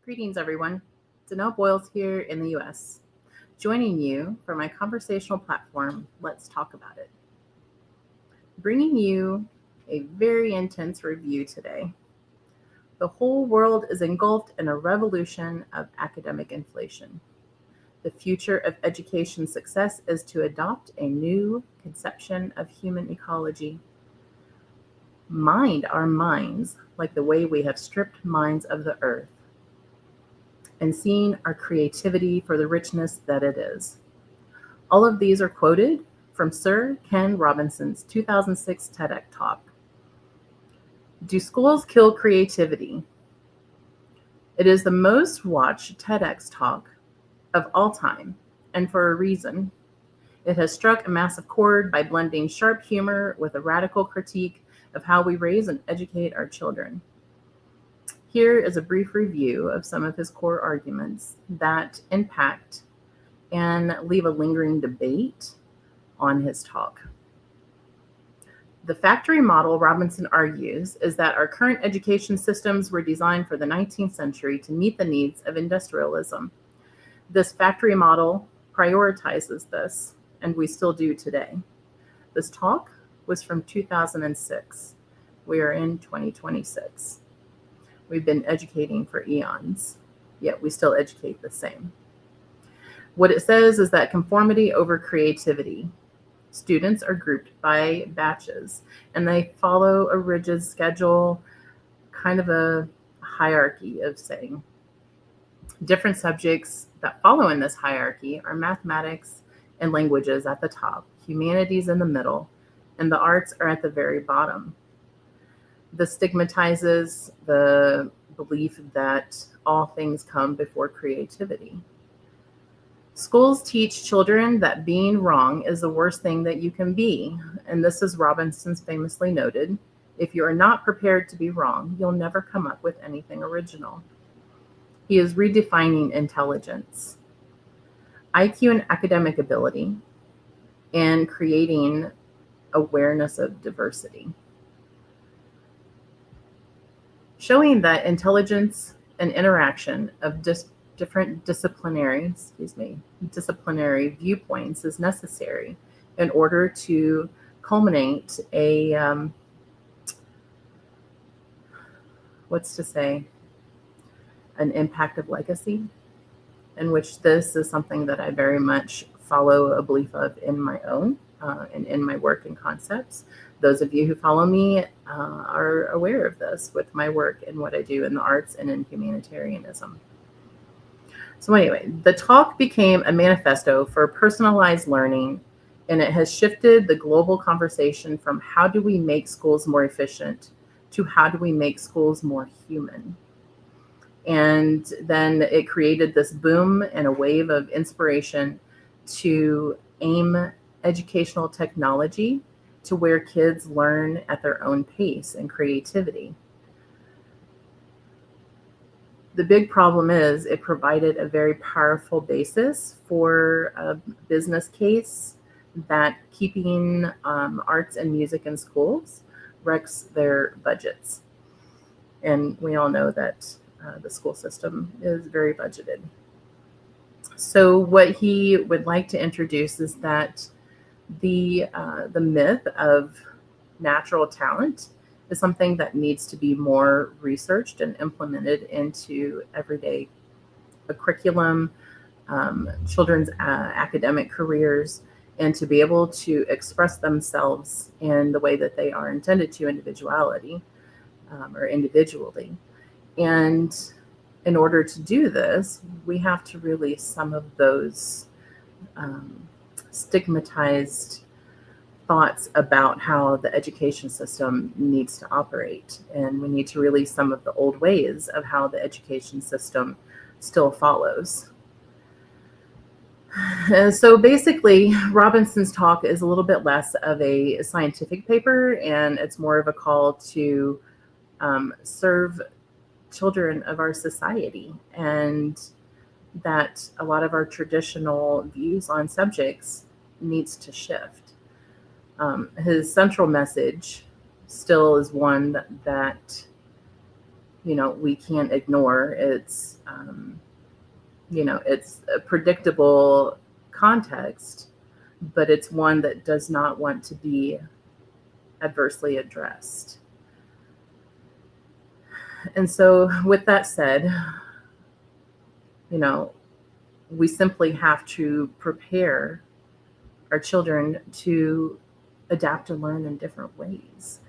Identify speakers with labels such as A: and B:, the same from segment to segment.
A: Greetings, everyone. Danelle Boyles here in the US, joining you for my conversational platform, Let's Talk About It. Bringing you a very intense review today. The whole world is engulfed in a revolution of academic inflation. The future of education success is to adopt a new conception of human ecology. Mind our minds like the way we have stripped minds of the earth, and seeing our creativity for the richness that it is. All of these are quoted from Sir Ken Robinson's 2006 TEDx talk. Do schools kill creativity? It is the most watched TEDx talk of all time, and for a reason. It has struck a massive chord by blending sharp humor with a radical critique of how we raise and educate our children. Here is a brief review of some of his core arguments that impact and leave a lingering debate on his talk. The factory model, Robinson argues, is that our current education systems were designed for the 19th century to meet the needs of industrialism. This factory model prioritizes this, and we still do today. This talk was from 2006. We are in 2026. We've been educating for eons, yet we still educate the same. What it says is that conformity over creativity. Students are grouped by batches, and they follow a rigid schedule, kind of a hierarchy of saying. Different subjects that follow in this hierarchy are mathematics and languages at the top, humanities in the middle, and the arts are at the very bottom. This stigmatizes the belief that all things come before creativity. Schools teach children that being wrong is the worst thing that you can be. And this is Robinson's famously noted. If you are not prepared to be wrong, you'll never come up with anything original. He is redefining intelligence, IQ and academic ability, and creating awareness of diversity. Showing that intelligence and interaction of different disciplinary viewpoints is necessary in order to culminate an impact of legacy, in which this is something that I very much follow a belief of in my own and in my work and concepts. Those of you who follow me are aware of this with my work and what I do in the arts and in humanitarianism. So anyway, the talk became a manifesto for personalized learning, and it has shifted the global conversation from how do we make schools more efficient to how do we make schools more human. And then it created this boom and a wave of inspiration to aim educational technology to where kids learn at their own pace and creativity. The big problem is it provided a very powerful basis for a business case that keeping arts and music in schools wrecks their budgets. And we all know that the school system is very budgeted. So what he would like to introduce is that the myth of natural talent is something that needs to be more researched and implemented into everyday curriculum, children's academic careers, and to be able to express themselves in the way that they are intended to individually. And in order to do this, we have to release some of those stigmatized thoughts about how the education system needs to operate. And we need to release some of the old ways of how the education system still follows. And so basically, Robinson's talk is a little bit less of a scientific paper, and it's more of a call to serve children of our society, and that a lot of our traditional views on subjects needs to shift. His central message still is one that we can't ignore. It's it's a predictable context, but it's one that does not want to be adversely addressed. And so with that said, we simply have to prepare our children to adapt and learn in different ways.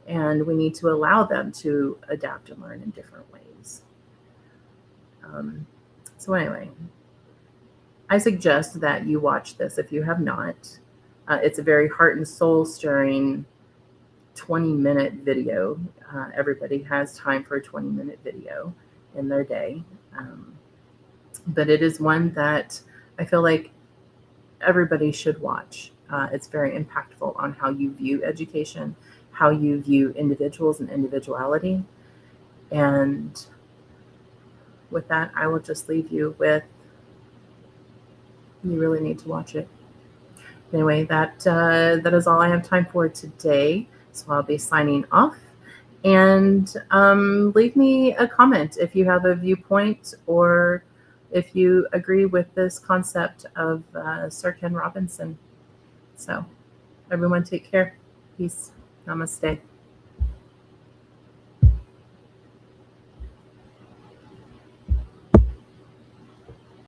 A: And we need to allow them to adapt and learn in different ways. So anyway, I suggest that you watch this if you have not. It's a very heart and soul stirring 20-minute video. Everybody has time for a 20-minute video in their day. But it is one that I feel like everybody should watch. It's very impactful on how you view education, how you view individuals and individuality. And with that, I will just leave you with, you really need to watch it. Anyway, that is all I have time for today. So I'll be signing off. And leave me a comment if you have a viewpoint or if you agree with this concept of Sir Ken Robinson. So everyone take care. Peace. Namaste.